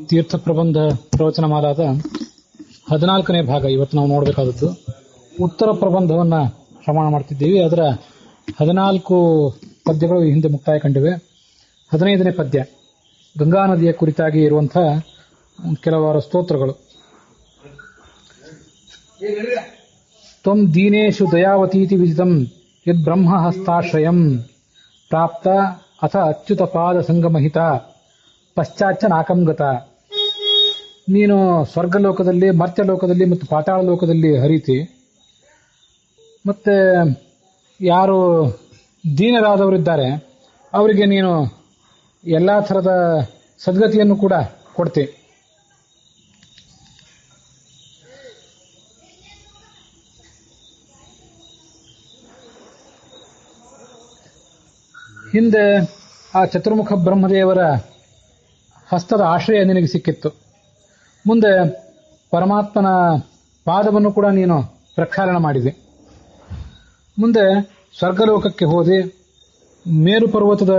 ತೀರ್ಥ ಪ್ರಬಂಧ ಪ್ರವಚನ ಮಾಲಾದ 14ನೇ ಭಾಗ ಇವತ್ತು ನಾವು ನೋಡಬೇಕಾದದ್ದು. ಉತ್ತರ ಪ್ರಬಂಧವನ್ನ ಶ್ರವಣ ಮಾಡ್ತಿದ್ದೀವಿ. ಅದರ 14 ಪದ್ಯಗಳು ಈ ಹಿಂದೆ ಮುಕ್ತಾಯ ಕಂಡಿವೆ. 15ನೇ ಪದ್ಯ ಗಂಗಾ ನದಿಯ ಕುರಿತಾಗಿ ಇರುವಂತಹ ಕೆಲವಾರು ಸ್ತೋತ್ರಗಳು. ತ್ವಂ ದೀನೇಶು ದಯಾವತೀತಿ ವಿದಿತಂ ಯದ್ ಬ್ರಹ್ಮ ಹಸ್ತಾಶ್ರಯಂ ಪ್ರಾಪ್ತ ಅಥ ಅಚ್ಯುತ ಪಾದ ಸಂಗಮಹಿತ ಪಶ್ಚಾಚ್ಚ ನಾಕಂಗತ. ನೀನು ಸ್ವರ್ಗಲೋಕದಲ್ಲಿ, ಮರ್ತ್ಯಲೋಕದಲ್ಲಿ ಮತ್ತು ಪಾತಾಳ ಲೋಕದಲ್ಲಿ ಹರಿತಿ. ಮತ್ತೆ ಯಾರು ದೀನರಾದವರಿದ್ದಾರೆ ಅವರಿಗೆ ನೀನು ಎಲ್ಲಾ ಥರದ ಸದ್ಗತಿಯನ್ನು ಕೂಡ ಕೊಡ್ತಿ. ಹಿಂದೆ ಆ ಚತುರ್ಮುಖ ಬ್ರಹ್ಮದೇವರ ಹಸ್ತದ ಆಶ್ರಯ ನಿನಗೆ ಸಿಕ್ಕಿತ್ತು. ಮುಂದೆ ಪರಮಾತ್ಮನ ಪಾದವನ್ನು ಕೂಡ ನೀನು ಪ್ರಕ್ಷಾಳನ ಮಾಡಿದೆ. ಮುಂದೆ ಸ್ವರ್ಗಲೋಕಕ್ಕೆ ಹೋದೆ, ಮೇರು ಪರ್ವತದ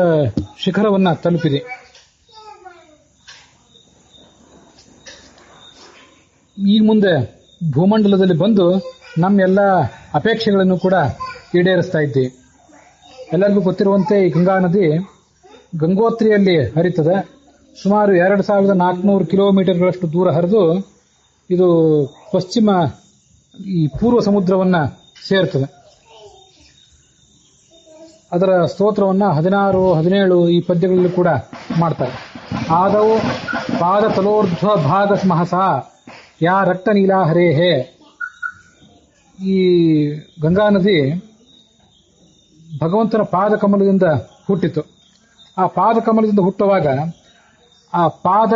ಶಿಖರವನ್ನ ತಲುಪಿದೆ. ಈಗ ಮುಂದೆ ಭೂಮಂಡಲದಲ್ಲಿ ಬಂದು ನಮ್ಮೆಲ್ಲ ಅಪೇಕ್ಷೆಗಳನ್ನು ಕೂಡ ಈಡೇರಿಸ್ತಾ ಇದ್ದೆ. ಎಲ್ಲರಿಗೂ ಗೊತ್ತಿರುವಂತೆ ಈ ಗಂಗಾ ನದಿ ಗಂಗೋತ್ರಿಯಲ್ಲಿ ಹರಿತದೆ. ಸುಮಾರು 2400 ಕಿಲೋಮೀಟರ್ಗಳಷ್ಟು ದೂರ ಹರಿದು ಇದು ಪಶ್ಚಿಮ ಈ ಪೂರ್ವ ಸಮುದ್ರವನ್ನ ಸೇರ್ತದೆ. ಅದರ ಸ್ತೋತ್ರವನ್ನ 16, 17 ಈ ಪದ್ಯಗಳಲ್ಲಿ ಕೂಡ ಮಾಡ್ತಾರೆ. ಆದವು ಪಾದ ತಲೋರ್ಧ್ವ ಭಾಗ ಸ್ಮಹಸ ಯಾ ರಕ್ತ ನೀಲಾಹರೇಹೇ. ಈ ಗಂಗಾ ನದಿ ಭಗವಂತನ ಪಾದ ಕಮಲದಿಂದ ಹುಟ್ಟಿತು. ಆ ಪಾದ ಕಮಲದಿಂದ ಹುಟ್ಟುವಾಗ ಆ ಪಾದ,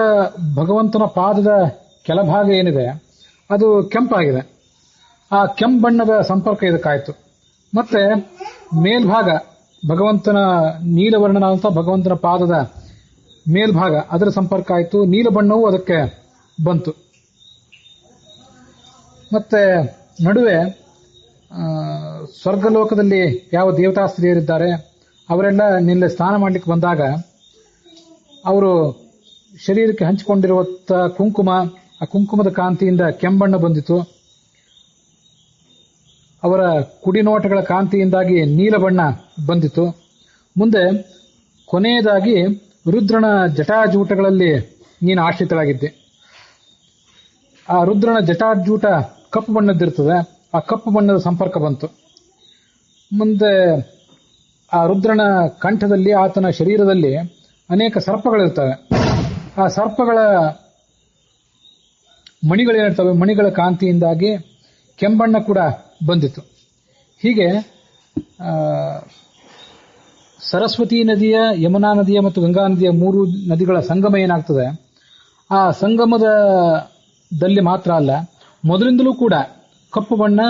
ಭಗವಂತನ ಪಾದದ ಕೆಳಭಾಗ ಏನಿದೆ ಅದು ಕೆಂಪಾಗಿದೆ. ಆ ಕೆಂಪು ಬಣ್ಣದ ಸಂಪರ್ಕ ಇದಕ್ಕಾಯ್ತು. ಮತ್ತೆ ಮೇಲ್ಭಾಗ ಭಗವಂತನ ನೀಲವರ್ಣನಾದಂಥ ಭಗವಂತನ ಪಾದದ ಮೇಲ್ಭಾಗ ಅದರ ಸಂಪರ್ಕ ಆಯಿತು. ನೀಲ ಬಣ್ಣವೂ ಅದಕ್ಕೆ ಬಂತು. ಮತ್ತೆ ನಡುವೆ ಸ್ವರ್ಗಲೋಕದಲ್ಲಿ ಯಾವ ದೇವತಾ ಸ್ತ್ರೀಯರಿದ್ದಾರೆ ಅವರೆಲ್ಲ ನಿನ್ನೆ ಸ್ನಾನ ಮಾಡಲಿಕ್ಕೆ ಬಂದಾಗ ಅವರು ಶರೀರಕ್ಕೆ ಹಂಚಿಕೊಂಡಿರುವಂಥ ಕುಂಕುಮ, ಆ ಕುಂಕುಮದ ಕಾಂತಿಯಿಂದ ಕೆಂಬಣ್ಣ ಬಂದಿತು. ಅವರ ಕುಡಿನೋಟಗಳ ಕಾಂತಿಯಿಂದಾಗಿ ನೀಲ ಬಣ್ಣ ಬಂದಿತು. ಮುಂದೆ ಕೊನೆಯದಾಗಿ ರುದ್ರನ ಜಟಾಜೂಟಗಳಲ್ಲಿ ನೀನು ಆಶ್ರಿತರಾಗಿದ್ದೆ. ಆ ರುದ್ರನ ಜಟಾಜೂಟ ಕಪ್ಪು ಬಣ್ಣದ್ದಿರ್ತದೆ. ಆ ಕಪ್ಪು ಬಣ್ಣದ ಸಂಪರ್ಕ ಬಂತು. ಮುಂದೆ ಆ ರುದ್ರನ ಕಂಠದಲ್ಲಿ, ಆತನ ಶರೀರದಲ್ಲಿ ಅನೇಕ ಸರ್ಪಗಳಿರ್ತವೆ. ಆ ಸರ್ಪಗಳ ಮಣಿಗಳೇನಿರ್ತವೆ, ಮಣಿಗಳ ಕಾಂತಿಯಿಂದಾಗಿ ಕೆಂಬಣ್ಣ ಕೂಡ ಬಂದಿತು. ಹೀಗೆ ಸರಸ್ವತಿ ನದಿಯ, ಯಮುನಾ ನದಿಯ ಮತ್ತು ಗಂಗಾ ನದಿಯ 3 ನದಿಗಳ ಸಂಗಮ ಏನಾಗ್ತದೆ, ಆ ಸಂಗಮದಲ್ಲಿ ಮಾತ್ರ ಅಲ್ಲ, ಮೊದಲಿಂದಲೂ ಕೂಡ ಕಪ್ಪು ಬಣ್ಣ,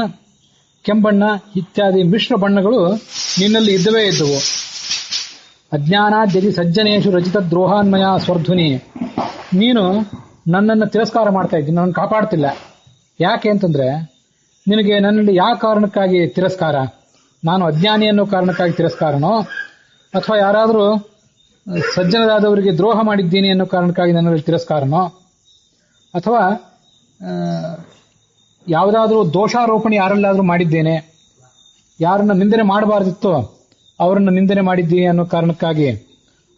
ಕೆಂಬಣ್ಣ ಇತ್ಯಾದಿ ಮಿಶ್ರ ಬಣ್ಣಗಳು ನಿನ್ನಲ್ಲಿ ಇದ್ದವೇ ಇದ್ದವು. ಅಜ್ಞಾನಾದ್ಯದಿ ಸಜ್ಜನೇಶು ರಚಿತ ದ್ರೋಹಾನ್ಮಯ ಸ್ವರ್ಧುನಿ. ನೀನು ನನ್ನನ್ನು ತಿರಸ್ಕಾರ ಮಾಡ್ತಾ ಇದ್ದೀನಿ, ನನ್ನನ್ನು ಕಾಪಾಡ್ತಿಲ್ಲ. ಯಾಕೆ ಅಂತಂದ್ರೆ, ನಿನಗೆ ನನ್ನಲ್ಲಿ ಯಾವ ಕಾರಣಕ್ಕಾಗಿ ತಿರಸ್ಕಾರ? ನಾನು ಅಜ್ಞಾನಿ ಅನ್ನೋ ಕಾರಣಕ್ಕಾಗಿ ತಿರಸ್ಕಾರನೋ, ಅಥವಾ ಯಾರಾದರೂ ಸಜ್ಜನರಾದವರಿಗೆ ದ್ರೋಹ ಮಾಡಿದ್ದೀನಿ ಅನ್ನೋ ಕಾರಣಕ್ಕಾಗಿ ನನ್ನಲ್ಲಿ ತಿರಸ್ಕಾರನೋ, ಅಥವಾ ಯಾವುದಾದ್ರೂ ದೋಷಾರೋಪಣೆ ಯಾರಲ್ಲಾದ್ರೂ ಮಾಡಿದ್ದೇನೆ, ಯಾರನ್ನ ನಿಂದನೆ ಮಾಡಬಾರ್ದಿತ್ತೋ ಅವರನ್ನ ನಿಂದನೆ ಮಾಡಿದ್ದೀನಿ ಅನ್ನೋ ಕಾರಣಕ್ಕಾಗಿ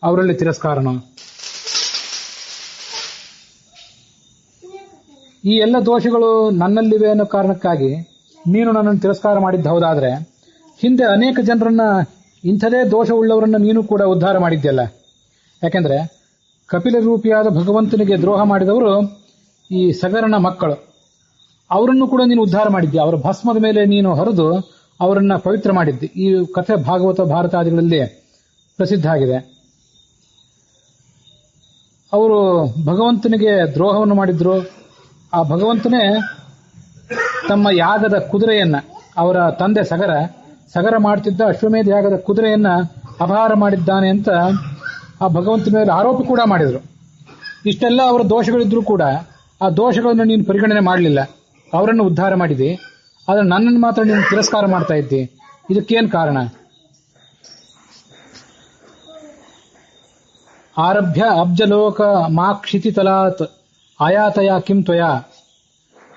ಅವರಲ್ಲಿ ತಿರಸ್ಕಾರನೋ? ಈ ಎಲ್ಲ ದೋಷಗಳು ನನ್ನಲ್ಲಿವೆ ಅನ್ನೋ ಕಾರಣಕ್ಕಾಗಿ ನೀನು ನನ್ನನ್ನು ತಿರಸ್ಕಾರ ಮಾಡಿದ್ದು ಹೌದಾದ್ರೆ, ಹಿಂದೆ ಅನೇಕ ಜನರನ್ನ, ಇಂಥದೇ ದೋಷವುಳ್ಳವರನ್ನ ನೀನು ಕೂಡ ಉದ್ಧಾರ ಮಾಡಿದ್ಯಲ್ಲ. ಯಾಕೆಂದ್ರೆ ಕಪಿಲ ರೂಪಿಯಾದ ಭಗವಂತನಿಗೆ ದ್ರೋಹ ಮಾಡಿದವರು ಈ ಸಗರನ ಮಕ್ಕಳು. ಅವರನ್ನು ಕೂಡ ನೀನು ಉದ್ಧಾರ ಮಾಡಿದ್ದೆ. ಅವರ ಭಸ್ಮದ ಮೇಲೆ ನೀನು ಹರಿದು ಅವರನ್ನ ಪವಿತ್ರ ಮಾಡಿದ್ದೆ. ಈ ಕಥೆ ಭಾಗವತ, ಭಾರತಾದಿಗಳಲ್ಲಿ ಪ್ರಸಿದ್ಧ ಆಗಿದೆ. ಅವರು ಭಗವಂತನಿಗೆ ದ್ರೋಹವನ್ನು ಮಾಡಿದ್ರು. ಆ ಭಗವಂತನೇ ತಮ್ಮ ಯಾಗದ ಕುದುರೆಯನ್ನ, ಅವರ ತಂದೆ ಸಗರ ಮಾಡ್ತಿದ್ದ ಅಶ್ವಮೇಧ ಯಾಗದ ಕುದುರೆಯನ್ನ ಅಪಹಾರ ಮಾಡಿದ್ದಾನೆ ಅಂತ ಆ ಭಗವಂತನ ಮೇಲೆ ಆರೋಪ ಕೂಡ ಮಾಡಿದ್ರು. ಇಷ್ಟೆಲ್ಲ ಅವರ ದೋಷಗಳಿದ್ರೂ ಕೂಡ ಆ ದೋಷಗಳನ್ನು ನೀನು ಪರಿಗಣನೆ ಮಾಡಲಿಲ್ಲ, ಅವರನ್ನು ಉದ್ಧಾರ ಮಾಡಿದೆ. ಆದ್ರೆ ನನ್ನನ್ನು ಮಾತ್ರ ನೀನು ತಿರಸ್ಕಾರ ಮಾಡ್ತಾ ಇದ್ದಿ. ಇದಕ್ಕೇನು ಕಾರಣ? ಆರಭ್ಯ ಅಬ್ಜಲೋಕ ಮಾ ಕ್ಷಿತಿತಲಾತ್ ಆಯಾತಯ ಕಿಂ ತ್ವಯ.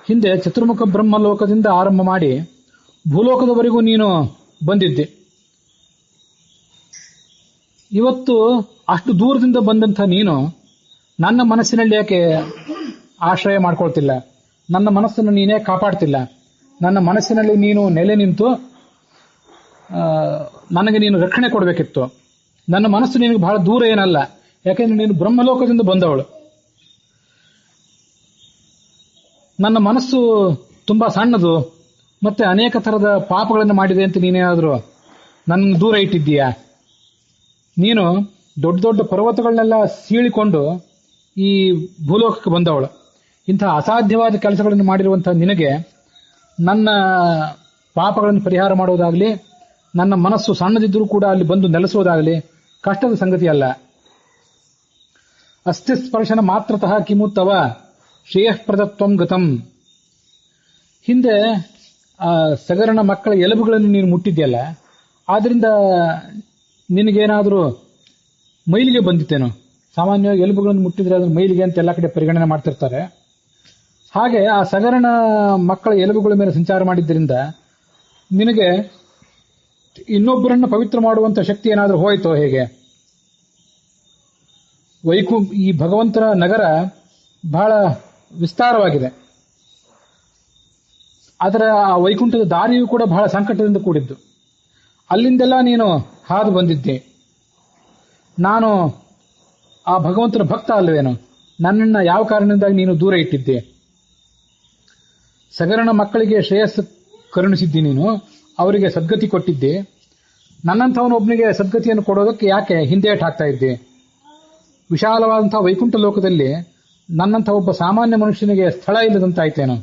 ಹಿಂದೆ ಚತುರ್ಮುಖ ಬ್ರಹ್ಮಲೋಕದಿಂದ ಆರಂಭ ಮಾಡಿ ಭೂಲೋಕದವರೆಗೂ ನೀನು ಬಂದಿದ್ದೆ. ಇವತ್ತು ಅಷ್ಟು ದೂರದಿಂದ ಬಂದಂಥ ನೀನು ನನ್ನ ಮನಸ್ಸಿನಲ್ಲಿ ಯಾಕೆ ಆಶ್ರಯ ಮಾಡ್ಕೊಳ್ತಿಲ್ಲ? ನನ್ನ ಮನಸ್ಸನ್ನು ನೀನೇ ಕಾಪಾಡ್ತಿಲ್ಲ. ನನ್ನ ಮನಸ್ಸಿನಲ್ಲಿ ನೀನು ನೆಲೆ ನಿಂತು ನನಗೆ ನೀನು ರಕ್ಷಣೆ ಕೊಡಬೇಕಿತ್ತು. ನನ್ನ ಮನಸ್ಸು ನಿನಗೆ ಬಹಳ ದೂರ ಏನಲ್ಲ, ಯಾಕೆಂದ್ರೆ ನೀನು ಬ್ರಹ್ಮಲೋಕದಿಂದ ಬಂದವಳು. ನನ್ನ ಮನಸ್ಸು ತುಂಬಾ ಸಣ್ಣದು, ಮತ್ತೆ ಅನೇಕ ತರದ ಪಾಪಗಳನ್ನು ಮಾಡಿದೆ ಅಂತ ನೀನೇನಾದರೂ ನನ್ನ ದೂರ ಇಟ್ಟಿದ್ದೀಯಾ? ನೀನು ದೊಡ್ಡ ದೊಡ್ಡ ಪರ್ವತಗಳನ್ನೆಲ್ಲ ಸೀಳಿಕೊಂಡು ಈ ಭೂಲೋಕಕ್ಕೆ ಬಂದವಳು. ಇಂತಹ ಅಸಾಧ್ಯವಾದ ಕೆಲಸಗಳನ್ನು ಮಾಡಿರುವಂತಹ ನಿನಗೆ ನನ್ನ ಪಾಪಗಳನ್ನು ಪರಿಹಾರ ಮಾಡುವುದಾಗಲಿ, ನನ್ನ ಮನಸ್ಸು ಸಣ್ಣದಿದ್ದರೂ ಕೂಡ ಅಲ್ಲಿ ಬಂದು ನೆಲೆಸುವುದಾಗಲಿ ಕಷ್ಟದ ಸಂಗತಿ ಅಲ್ಲ. ಅಸ್ಥಿ ಸ್ಪರ್ಶನ ಮಾತ್ರತಃ ಕಿಮುತ್ತವ ಶ್ರೇಯಃಪ್ರದತ್ವಂ ಗತಂ. ಹಿಂದೆ ಆ ಸಗರನ ಮಕ್ಕಳ ಎಲುಬುಗಳನ್ನು ನೀನು ಮುಟ್ಟಿದ್ಯಲ್ಲ, ಆದ್ರಿಂದ ನಿನಗೇನಾದರೂ ಮೈಲಿಗೆ ಬಂದಿತ್ತೇನೋ? ಸಾಮಾನ್ಯವಾಗಿ ಎಲುಬುಗಳನ್ನು ಮುಟ್ಟಿದ್ರೆ ಅದನ್ನು ಮೈಲಿಗೆ ಅಂತ ಎಲ್ಲ ಕಡೆ ಪರಿಗಣನೆ ಮಾಡ್ತಿರ್ತಾರೆ. ಹಾಗೆ ಆ ಸಗರನ ಮಕ್ಕಳ ಎಲುಬುಗಳ ಮೇಲೆ ಸಂಚಾರ ಮಾಡಿದ್ದರಿಂದ ನಿನಗೆ ಇನ್ನೊಬ್ಬರನ್ನ ಪವಿತ್ರ ಮಾಡುವಂತ ಶಕ್ತಿ ಏನಾದರೂ ಹೋಯ್ತೋ ಹೇಗೆ? ಈ ಭಗವಂತನ ನಗರ ಬಹಳ ವಿಸ್ತಾರವಾಗಿದೆ. ಅದರ ಆ ವೈಕುಂಠದ ದಾರಿಯೂ ಕೂಡ ಬಹಳ ಸಂಕಟದಿಂದ ಕೂಡಿದ್ದು. ಅಲ್ಲಿಂದೆಲ್ಲ ನೀನು ಹಾದು ಬಂದಿದ್ದೆ. ನಾನು ಆ ಭಗವಂತನ ಭಕ್ತ ಅಲ್ಲವೇನು? ನನ್ನನ್ನು ಯಾವ ಕಾರಣದಿಂದಾಗಿ ನೀನು ದೂರ ಇಟ್ಟಿದ್ದೆ? ಸಗರನ ಮಕ್ಕಳಿಗೆ ಶ್ರೇಯಸ್ಸು ಕರುಣಿಸಿದ್ದಿ ನೀನು, ಅವರಿಗೆ ಸದ್ಗತಿ ಕೊಟ್ಟಿದ್ದೆ. ನನ್ನಂಥವನೊಬ್ಬನಿಗೆ ಸದ್ಗತಿಯನ್ನು ಕೊಡೋದಕ್ಕೆ ಯಾಕೆ ಹಿಂದೇಟು ಹಾಕ್ತಾ ಇದ್ದೆ? ವಿಶಾಲವಾದಂತಹ ವೈಕುಂಠ ಲೋಕದಲ್ಲಿ ನನ್ನಂಥ ಒಬ್ಬ ಸಾಮಾನ್ಯ ಮನುಷ್ಯನಿಗೆ ಸ್ಥಳ ಇಲ್ಲದಂತಾಯ್ತೇನೋ?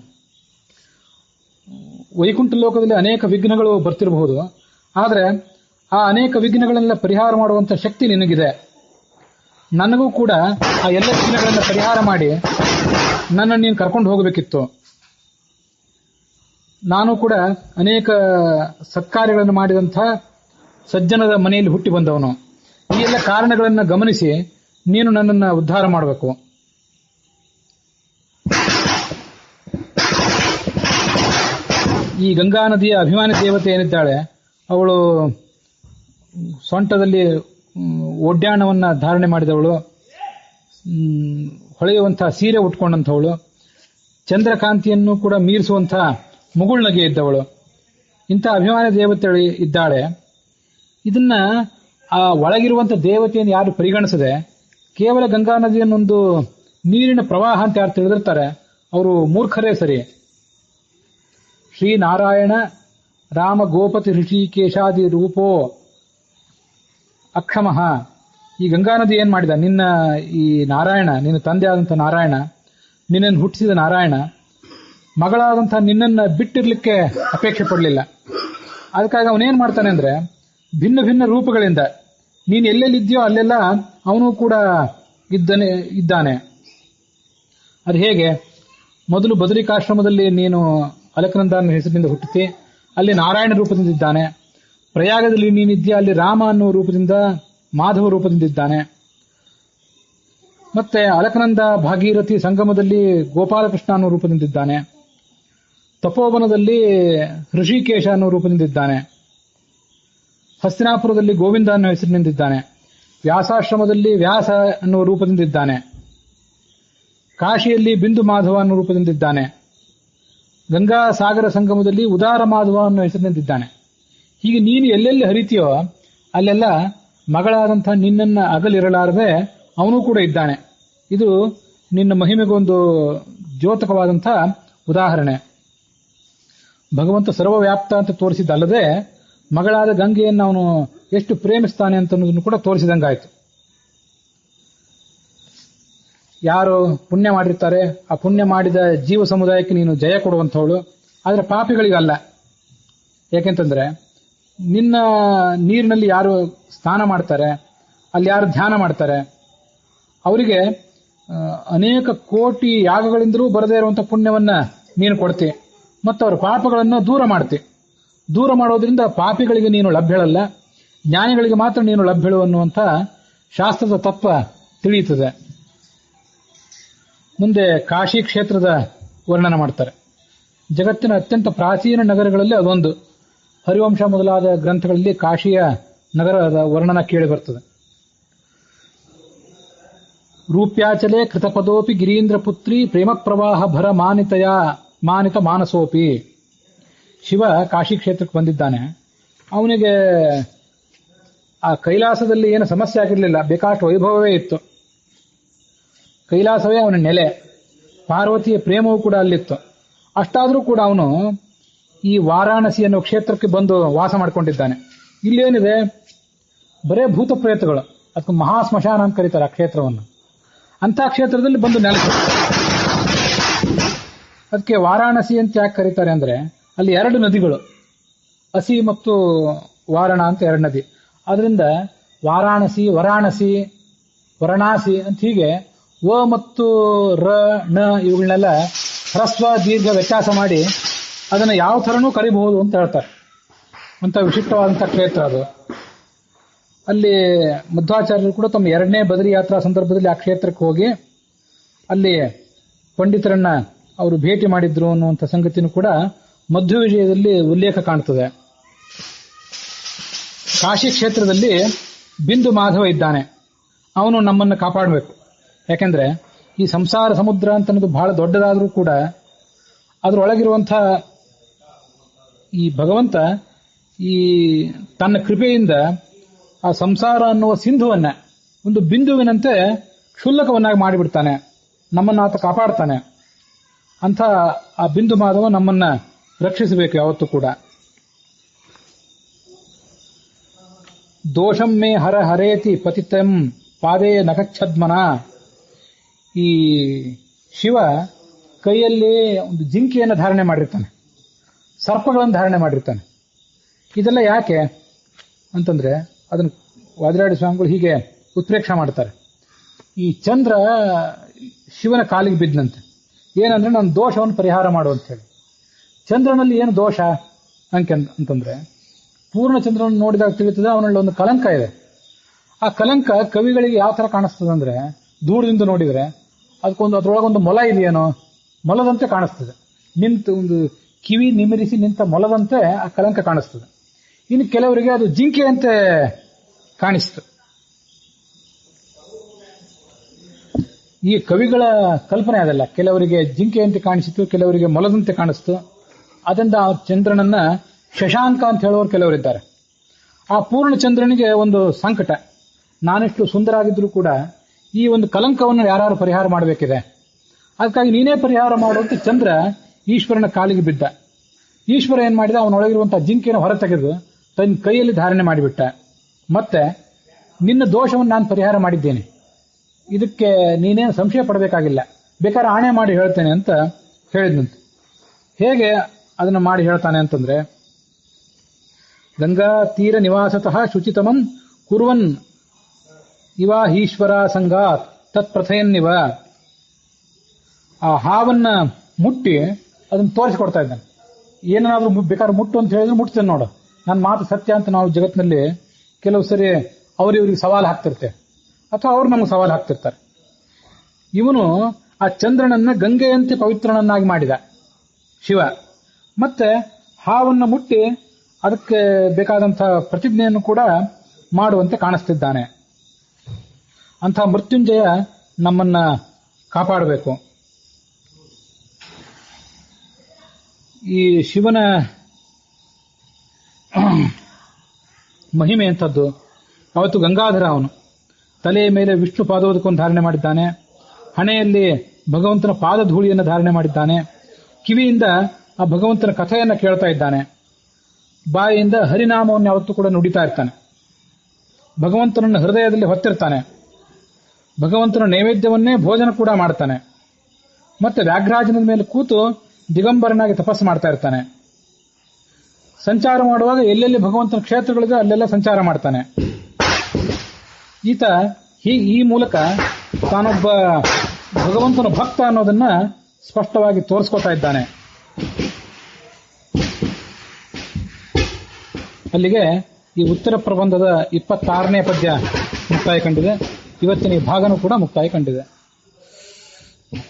ವೈಕುಂಠ ಲೋಕದಲ್ಲಿ ಅನೇಕ ವಿಘ್ನಗಳು ಬರ್ತಿರಬಹುದು, ಆದರೆ ಆ ಅನೇಕ ವಿಘ್ನಗಳನ್ನೆಲ್ಲ ಪರಿಹಾರ ಮಾಡುವಂತ ಶಕ್ತಿ ನಿನಗಿದೆ. ನನಗೂ ಕೂಡ ಆ ಎಲ್ಲ ವಿಘ್ನಗಳನ್ನು ಪರಿಹಾರ ಮಾಡಿ ನನ್ನನ್ನು ನೀನು ಕರ್ಕೊಂಡು ಹೋಗಬೇಕಿತ್ತು. ನಾನು ಕೂಡ ಅನೇಕ ಸತ್ಕಾರ್ಯಗಳನ್ನು ಮಾಡಿದಂಥ ಸಜ್ಜನದ ಮನೆಯಲ್ಲಿ ಹುಟ್ಟಿ ಬಂದವನು. ಈ ಎಲ್ಲ ಕಾರಣಗಳನ್ನು ಗಮನಿಸಿ ನೀನು ನನ್ನನ್ನು ಉದ್ಧಾರ ಮಾಡಬೇಕು. ಈ ಗಂಗಾ ನದಿಯ ಅಭಿಮಾನಿ ದೇವತೆ ಏನಿದ್ದಾಳೆ, ಅವಳು ಸೊಂಟದಲ್ಲಿ ಒಡ್ಯಾಣವನ್ನ ಧಾರಣೆ ಮಾಡಿದವಳು, ಹೊಳೆಯುವಂತಹ ಸೀರೆ ಉಟ್ಕೊಂಡಂಥವಳು, ಚಂದ್ರಕಾಂತಿಯನ್ನು ಕೂಡ ಮೀರಿಸುವಂತಹ ಮುಗುಳ್ನಗೆ ಇದ್ದವಳು. ಇಂಥ ಅಭಿಮಾನಿ ದೇವತೆ ಇದ್ದಾಳೆ. ಇದನ್ನ ಆ ಒಳಗಿರುವಂತ ದೇವತೆಯನ್ನು ಯಾರು ಪರಿಗಣಿಸದೆ ಕೇವಲ ಗಂಗಾ ನದಿಯನ್ನೊಂದು ನೀರಿನ ಪ್ರವಾಹ ಅಂತ ಯಾರು ತಿಳಿದಿರ್ತಾರೆ ಅವರು ಮೂರ್ಖರೇ ಸರಿ. ಶ್ರೀನಾರಾಯಣ ರಾಮ ಗೋಪತಿ ಋಷಿಕೇಶಾದಿ ರೂಪೋ ಅಕ್ಷಮಃ. ಈ ಗಂಗಾ ನದಿ ಏನ್ ಮಾಡಿದ? ನಿನ್ನ ಈ ನಾರಾಯಣ, ನಿನ್ನ ತಂದೆ ಆದಂಥ ನಾರಾಯಣ, ನಿನ್ನನ್ನು ಹುಟ್ಟಿಸಿದ ನಾರಾಯಣ, ಮಗಳಾದಂಥ ನಿನ್ನನ್ನು ಬಿಟ್ಟಿರ್ಲಿಕ್ಕೆ ಅಪೇಕ್ಷೆ ಪಡಲಿಲ್ಲ. ಅದಕ್ಕಾಗಿ ಅವನೇನ್ ಮಾಡ್ತಾನೆ ಅಂದ್ರೆ ಭಿನ್ನ ಭಿನ್ನ ರೂಪಗಳಿಂದ ನೀನು ಎಲ್ಲೆಲ್ಲಿದ್ಯೋ ಅಲ್ಲೆಲ್ಲ ಅವನು ಕೂಡ ಇದ್ದಾನೆ. ಅದು ಹೇಗೆ? ಮೊದಲು ಬದರಿಕಾಶ್ರಮದಲ್ಲಿ ನೀನು ಅಲಕನಂದ ಅನ್ನೋ ಹೆಸರಿನಿಂದ ಹುಟ್ಟಿತಿ, ಅಲ್ಲಿ ನಾರಾಯಣ ರೂಪದಿಂದ ಇದ್ದಾನೆ. ಪ್ರಯಾಗದಲ್ಲಿ ನೀನಿದ್ಯಾ, ಅಲ್ಲಿ ರಾಮ ಅನ್ನೋ ರೂಪದಿಂದ, ಮಾಧವ ರೂಪದಿಂದ ಇದ್ದಾನೆ. ಮತ್ತೆ ಅಲಕನಂದ ಭಾಗೀರಥಿ ಸಂಗಮದಲ್ಲಿ ಗೋಪಾಲಕೃಷ್ಣ ಅನ್ನೋ ರೂಪದಿಂದ ಇದ್ದಾನೆ. ತಪೋವನದಲ್ಲಿ ಋಷಿಕೇಶ ಅನ್ನೋ ರೂಪದಿಂದ ಇದ್ದಾನೆ. ಹಸ್ತಿನಾಪುರದಲ್ಲಿ ಗೋವಿಂದ ಅನ್ನೋ ಹೆಸರಿನಿಂದ ಇದ್ದಾನೆ. ವ್ಯಾಸಾಶ್ರಮದಲ್ಲಿ ವ್ಯಾಸ ಅನ್ನೋ ರೂಪದಿಂದ ಇದ್ದಾನೆ. ಕಾಶಿಯಲ್ಲಿ ಬಿಂದು ಮಾಧವ ಅನ್ನೋ ರೂಪದಿಂದ ಇದ್ದಾನೆ. ಗಂಗಾ ಸಾಗರ ಸಂಗಮದಲ್ಲಿ ಉದಾರ ಮಾಧವ ಅನ್ನೋ ಹೆಸರಿನಿಂದ ಇದ್ದಾನೆ. ಹೀಗೆ ನೀನು ಎಲ್ಲೆಲ್ಲಿ ಹರಿತೀಯೋ ಅಲ್ಲೆಲ್ಲ ಮಗಳಾದಂಥ ನಿನ್ನನ್ನ ಅಗಲಿರಲಾರದೆ ಅವನು ಕೂಡ ಇದ್ದಾನೆ. ಇದು ನಿನ್ನ ಮಹಿಮೆಗೊಂದು ದ್ಯೋತಕವಾದಂಥ ಉದಾಹರಣೆ. ಭಗವಂತ ಸರ್ವವ್ಯಾಪ್ತ ಅಂತ ತೋರಿಸಿದ್ದಲ್ಲದೆ ಮಗಳಾದ ಗಂಗೆಯನ್ನು ಅವನು ಎಷ್ಟು ಪ್ರೇಮಿಸ್ತಾನೆ ಅಂತ ಅನ್ನೋದನ್ನು ಕೂಡ ತೋರಿಸಿದಂಗಾಯ್ತು. ಯಾರು ಪುಣ್ಯ ಮಾಡಿರ್ತಾರೆ ಆ ಪುಣ್ಯ ಮಾಡಿದ ಜೀವ ಸಮುದಾಯಕ್ಕೆ ನೀನು ಜಯ ಕೊಡುವಂಥವಳು, ಆದರೆ ಪಾಪಿಗಳಿಗಲ್ಲ. ಯಾಕೆಂತಂದ್ರೆ ನಿನ್ನ ನೀರಿನಲ್ಲಿ ಯಾರು ಸ್ನಾನ ಮಾಡ್ತಾರೆ, ಅಲ್ಲಿ ಯಾರು ಧ್ಯಾನ ಮಾಡ್ತಾರೆ, ಅವರಿಗೆ ಅನೇಕ ಕೋಟಿ ಯಾಗಗಳಿಂದಲೂ ಬರದೇ ಇರುವಂಥ ಪುಣ್ಯವನ್ನ ನೀನು ಕೊಡ್ತಿ, ಮತ್ತು ಅವರ ಪಾಪಗಳನ್ನು ದೂರ ಮಾಡ್ತಿ. ದೂರ ಮಾಡೋದ್ರಿಂದ ಪಾಪಿಗಳಿಗೆ ನೀನು ಲಭ್ಯಳಲ್ಲ, ಜ್ಞಾನಿಗಳಿಗೆ ಮಾತ್ರ ನೀನು ಲಭ್ಯಳು ಅನ್ನುವಂಥ ಶಾಸ್ತ್ರದ ತತ್ವ ತಿಳಿಯುತ್ತದೆ. ಮುಂದೆ ಕಾಶಿ ಕ್ಷೇತ್ರದ ವರ್ಣನ ಮಾಡ್ತಾರೆ. ಜಗತ್ತಿನ ಅತ್ಯಂತ ಪ್ರಾಚೀನ ನಗರಗಳಲ್ಲಿ ಅದೊಂದು. ಹರಿವಂಶ ಮೊದಲಾದ ಗ್ರಂಥಗಳಲ್ಲಿ ಕಾಶಿಯ ನಗರದ ವರ್ಣನ ಕೇಳಿ ಬರ್ತದೆ. ರೂಪ್ಯಾಚಲೆ ಕೃತಪದೋಪಿ ಗಿರೀಂದ್ರ ಪುತ್ರಿ ಪ್ರೇಮ ಪ್ರವಾಹ ಭರ ಮಾನಿತ ಮಾನಸೋಪಿ. ಶಿವ ಕಾಶಿ ಕ್ಷೇತ್ರಕ್ಕೆ ಬಂದಿದ್ದಾನೆ. ಅವನಿಗೆ ಆ ಕೈಲಾಸದಲ್ಲಿ ಏನು ಸಮಸ್ಯೆ ಆಗಿರಲಿಲ್ಲ, ಬೇಕಾಷ್ಟು ವೈಭವವೇ ಇತ್ತು. ಕೈಲಾಸವೇ ಅವನ ನೆಲೆ, ಪಾರ್ವತಿಯ ಪ್ರೇಮವೂ ಕೂಡ ಅಲ್ಲಿತ್ತು. ಅಷ್ಟಾದರೂ ಕೂಡ ಅವನು ಈ ವಾರಾಣಸಿ ಅನ್ನೋ ಕ್ಷೇತ್ರಕ್ಕೆ ಬಂದು ವಾಸ ಮಾಡಿಕೊಂಡಿದ್ದಾನೆ. ಇಲ್ಲೇನಿದೆ, ಬರೇ ಭೂತ ಪ್ರೇತಗಳು, ಅದಕ್ಕೆ ಮಹಾ ಸ್ಮಶಾನ ಅಂತ ಕರೀತಾರೆ ಆ ಕ್ಷೇತ್ರವನ್ನು. ಅಂಥ ಕ್ಷೇತ್ರದಲ್ಲಿ ಬಂದು ನೆಲೆಸ. ಅದಕ್ಕೆ ವಾರಾಣಸಿ ಅಂತ ಯಾಕೆ ಕರೀತಾರೆ ಅಂದ್ರೆ, ಅಲ್ಲಿ 2 ನದಿಗಳು, ಅಸಿ ಮತ್ತು ವಾರಾಣ ಅಂತ 2 ನದಿ. ಅದರಿಂದ ವಾರಾಣಸಿ, ವರಣಾಸಿ ಅಂತ ಹೀಗೆ ವ ಮತ್ತು ರ ನ ಇವುಗಳನ್ನೆಲ್ಲ ಹ್ರಸ್ವ ದೀರ್ಘ ವ್ಯತ್ಯಾಸ ಮಾಡಿ ಅದನ್ನು ಯಾವ ಥರನೂ ಕರಿಬಹುದು ಅಂತ ಹೇಳ್ತಾರೆ. ಅಂತ ವಿಶಿಷ್ಟವಾದಂಥ ಕ್ಷೇತ್ರ ಅದು. ಅಲ್ಲಿ ಮಧ್ವಾಚಾರ್ಯರು ಕೂಡ ತಮ್ಮ 2ನೇ ಬದರಿ ಯಾತ್ರಾ ಸಂದರ್ಭದಲ್ಲಿ ಆ ಕ್ಷೇತ್ರಕ್ಕೆ ಹೋಗಿ ಅಲ್ಲಿ ಪಂಡಿತರನ್ನ ಅವರು ಭೇಟಿ ಮಾಡಿದ್ರು ಅನ್ನುವಂಥ ಸಂಗತಿನೂ ಕೂಡ ಮಧ್ವ ವಿಜಯದಲ್ಲಿ ಉಲ್ಲೇಖ ಕಾಣ್ತದೆ. ಕಾಶಿ ಕ್ಷೇತ್ರದಲ್ಲಿ ಬಿಂದು ಮಾಧವ ಇದ್ದಾನೆ. ಅವನು ನಮ್ಮನ್ನು ಕಾಪಾಡಬೇಕು. ಯಾಕೆಂದ್ರೆ ಈ ಸಂಸಾರ ಸಮುದ್ರ ಅಂತ ಅನ್ನೋದು ಬಹಳ ದೊಡ್ಡದಾದರೂ ಕೂಡ ಅದರೊಳಗಿರುವಂಥ ಈ ಭಗವಂತ ಈ ತನ್ನ ಕೃಪೆಯಿಂದ ಆ ಸಂಸಾರ ಅನ್ನುವ ಸಿಂಧುವನ್ನ ಒಂದು ಬಿಂದುವಿನಂತೆ ಕ್ಷುಲ್ಲಕವನ್ನಾಗಿ ಮಾಡಿಬಿಡ್ತಾನೆ. ನಮ್ಮನ್ನು ಆತ ಕಾಪಾಡ್ತಾನೆ. ಅಂಥ ಆ ಬಿಂದು ಮಾಧವ ನಮ್ಮನ್ನ ರಕ್ಷಿಸಬೇಕು ಯಾವತ್ತೂ ಕೂಡ. ದೋಷಂ ಮೇ ಹರ ಹರೇತಿ ಪತಿತಂ ಪಾದೇ ನಗಚ್ಛದ್ಮನ. ಈ ಶಿವ ಕೈಯಲ್ಲಿ ಒಂದು ಜಿಂಕೆಯನ್ನು ಧಾರಣೆ ಮಾಡಿರ್ತಾನೆ, ಸರ್ಪಗಳನ್ನು ಧಾರಣೆ ಮಾಡಿರ್ತಾನೆ. ಇದೆಲ್ಲ ಯಾಕೆ ಅಂತಂದ್ರೆ ಅದನ್ನು ವಾದಿರಾಡಿ ಸ್ವಾಮಿಗಳು ಹೀಗೆ ಉತ್ಪ್ರೇಕ್ಷ ಮಾಡ್ತಾರೆ. ಈ ಚಂದ್ರ ಶಿವನ ಕಾಲಿಗೆ ಬಿದ್ದನಂತೆ. ಏನಂದ್ರೆ ನನ್ನ ದೋಷವನ್ನು ಪರಿಹಾರ ಮಾಡು ಅಂತ ಹೇಳಿ. ಚಂದ್ರನಲ್ಲಿ ಏನು ದೋಷ ಅಂತಂದ್ರೆ, ಪೂರ್ಣ ಚಂದ್ರನ ನೋಡಿದಾಗ ತಿಳಿಯುತ್ತದೆ ಅವನಲ್ಲಿ ಒಂದು ಕಲಂಕ ಇದೆ. ಆ ಕಲಂಕ ಕವಿಗಳಿಗೆ ಯಾವ ತರ ಕಾಣಿಸ್ತದೆ ಅಂದ್ರೆ, ದೂರದಿಂದ ನೋಡಿದ್ರೆ ಅದರೊಳಗೊಂದು ಮೊಲ ಇದೆಯೇನೋ, ಮೊಲದಂತೆ ಕಾಣಿಸ್ತದೆ. ಒಂದು ಕಿವಿ ನಿಮಿರಿಸಿ ನಿಂತ ಮೊಲದಂತೆ ಆ ಕಲಂಕ ಕಾಣಿಸ್ತದೆ. ಇನ್ನು ಕೆಲವರಿಗೆ ಅದು ಜಿಂಕೆಯಂತೆ ಕಾಣಿಸ್ತು. ಈ ಕವಿಗಳ ಕಲ್ಪನೆ ಅದಲ್ಲ. ಕೆಲವರಿಗೆ ಜಿಂಕೆಯಂತೆ ಕಾಣಿಸಿತು, ಕೆಲವರಿಗೆ ಮೊಲದಂತೆ ಕಾಣಿಸ್ತು. ಅದರಿಂದ ಆ ಚಂದ್ರನನ್ನ ಶಶಾಂಕ ಅಂತ ಹೇಳುವವರು ಕೆಲವರಿದ್ದಾರೆ. ಆ ಪೂರ್ಣ ಚಂದ್ರನಿಗೆ ಒಂದು ಸಂಕಟ, ನಾನೆಷ್ಟು ಸುಂದರ ಆಗಿದ್ರೂ ಕೂಡ ಈ ಒಂದು ಕಲಂಕವನ್ನು ಯಾರು ಪರಿಹಾರ ಮಾಡಬೇಕಿದೆ, ಅದಕ್ಕಾಗಿ ನೀನೇ ಪರಿಹಾರ ಮಾಡುವಂತ ಚಂದ್ರ ಈಶ್ವರನ ಕಾಲಿಗೆ ಬಿದ್ದ. ಈಶ್ವರ ಏನ್ ಮಾಡಿದ, ಅವನೊಳಗಿರುವಂತಹ ಜಿಂಕೆಯನ್ನು ಹೊರ ತೆಗೆದು ತನ್ನ ಕೈಯಲ್ಲಿ ಧಾರಣೆ ಮಾಡಿಬಿಟ್ಟ. ಮತ್ತೆ ನಿನ್ನ ದೋಷವನ್ನು ನಾನು ಪರಿಹಾರ ಮಾಡಿದ್ದೇನೆ, ಇದಕ್ಕೆ ನೀನೇನು ಸಂಶಯ ಪಡಬೇಕಾಗಿಲ್ಲ, ಬೇಕಾದ್ರೆ ಆಣೆ ಮಾಡಿ ಹೇಳ್ತೇನೆ ಅಂತ ಹೇಳಿದ್ನಂತೆ. ಹೇಗೆ ಅದನ್ನು ಮಾಡಿ ಹೇಳ್ತಾನೆ ಅಂತಂದ್ರೆ, ಗಂಗಾ ತೀರ ನಿವಾಸತಃ ಶುಚಿತಮಂ ಕುರ್ವನ್ ಇವ ಈಶ್ವರ ಸಂಗಾತ್ ತತ್ಪ್ರಥೆಯನ್ನಿವ. ಆ ಹಾವನ್ನ ಮುಟ್ಟಿ ಅದನ್ನು ತೋರಿಸಿಕೊಡ್ತಾ ಇದ್ದಾನೆ. ಏನಾದ್ರೂ ಬೇಕಾದ್ರೆ ಮುಟ್ಟು ಅಂತ ಹೇಳಿದ್ರೆ ಮುಟ್ತೇನೆ ನೋಡು, ನನ್ನ ಮಾತು ಸತ್ಯ ಅಂತ ನಾವು ಜಗತ್ತಿನಲ್ಲಿ ಕೆಲವು ಸರಿ ಅವ್ರಿವ್ರಿಗೆ ಸವಾಲು ಹಾಕ್ತಿರ್ತೇವೆ, ಅಥವಾ ಅವ್ರು ನಮಗೆ ಸವಾಲು ಹಾಕ್ತಿರ್ತಾರೆ. ಇವನು ಆ ಚಂದ್ರನನ್ನ ಗಂಗೆಯಂತೆ ಪವಿತ್ರನನ್ನಾಗಿ ಮಾಡಿದ ಶಿವ. ಮತ್ತೆ ಹಾವನ್ನು ಮುಟ್ಟಿ ಅದಕ್ಕೆ ಬೇಕಾದಂಥ ಪ್ರತಿಜ್ಞೆಯನ್ನು ಕೂಡ ಮಾಡುವಂತೆ ಕಾಣಿಸ್ತಿದ್ದಾನೆ. ಅಂಥ ಮೃತ್ಯುಂಜಯ ನಮ್ಮನ್ನ ಕಾಪಾಡಬೇಕು. ಈ ಶಿವನ ಮಹಿಮೆ ಎಂಥದ್ದು. ಅವತ್ತು ಗಂಗಾಧರ ಅವನು ತಲೆಯ ಮೇಲೆ ವಿಷ್ಣು ಪಾದೋದಕವನ್ನು ಧಾರಣೆ ಮಾಡಿದ್ದಾನೆ, ಹಣೆಯಲ್ಲಿ ಭಗವಂತನ ಪಾದಧೂಳಿಯನ್ನು ಧಾರಣೆ ಮಾಡಿದ್ದಾನೆ, ಕಿವಿಯಿಂದ ಆ ಭಗವಂತನ ಕಥೆಯನ್ನು ಕೇಳ್ತಾ ಇದ್ದಾನೆ, ಬಾಯಿಯಿಂದ ಹರಿನಾಮವನ್ನು ಯಾವತ್ತೂ ಕೂಡ ನುಡಿತಾ ಇರ್ತಾನೆ, ಭಗವಂತನನ್ನು ಹೃದಯದಲ್ಲಿ ಹೊತ್ತಿರ್ತಾನೆ, ಭಗವಂತನ ನೈವೇದ್ಯವನ್ನೇ ಭೋಜನ ಕೂಡ ಮಾಡ್ತಾನೆ, ಮತ್ತೆ ವ್ಯಾಘ್ರಾಜನದ ಮೇಲೆ ಕೂತು ದಿಗಂಬರನಾಗಿ ತಪಸ್ಸು ಮಾಡ್ತಾ ಇರ್ತಾನೆ. ಸಂಚಾರ ಮಾಡುವಾಗ ಎಲ್ಲೆಲ್ಲಿ ಭಗವಂತನ ಕ್ಷೇತ್ರಗಳಿದೆ ಅಲ್ಲೆಲ್ಲ ಸಂಚಾರ ಮಾಡ್ತಾನೆ. ಈತ ಈ ಮೂಲಕ ತಾನೊಬ್ಬ ಭಗವಂತನ ಭಕ್ತ ಅನ್ನೋದನ್ನ ಸ್ಪಷ್ಟವಾಗಿ ತೋರಿಸ್ಕೊತಾ ಇದ್ದಾನೆ. ಅಲ್ಲಿಗೆ ಈ ಉತ್ತರ ಪ್ರಬಂಧದ 26ನೇ ಪದ್ಯ ಮುಕ್ತಾಯ ಕಂಡಿದೆ. ಇವತ್ತಿನ ಈ ಭಾಗನೂ ಕೂಡ ಮುಕ್ತಾಯ ಕಂಡಿದೆ.